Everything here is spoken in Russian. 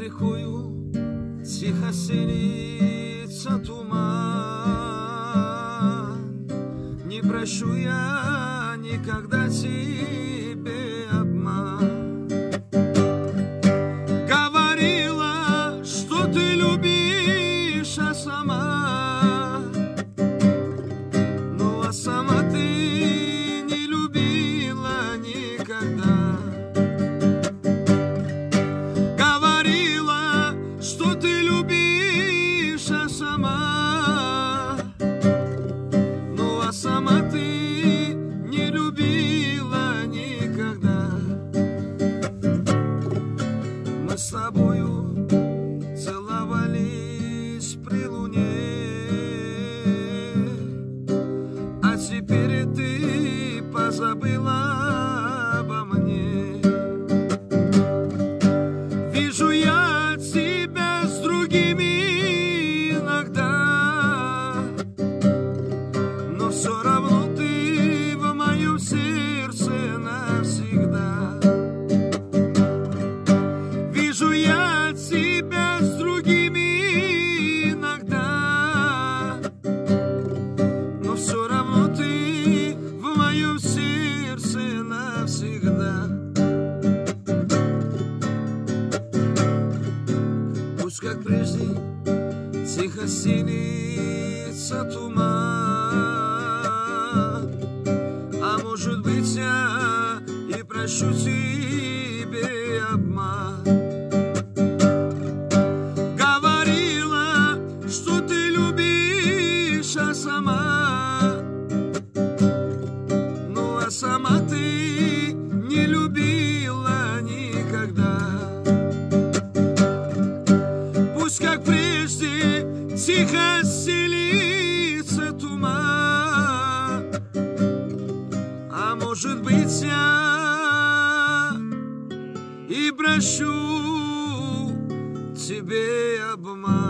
рекою тихо селится туман. Не прощу я никогда тебе обман. Говорила, что ты любишь, а сама, ну а сама ты не любила никогда. Говорила, что ты любишь, а сама, ну а сама ты не любила никогда. Мы с тобою целовались при луне, а теперь ты позабыла обо мне. Вижу я тебя с другими иногда, но все равно ты в моем сердце навсегда. Вижу я тебя с другими иногда, но все равно ты в моем сердце навсегда. Пусть как прежде тихо селится туман, а может быть я и прощу тебе обман. Говорила, что ты любишь, а сама, ну а сама ты не любила никогда. Пусть как прежде тихо селится туман, а может быть я и прощу тебе обман.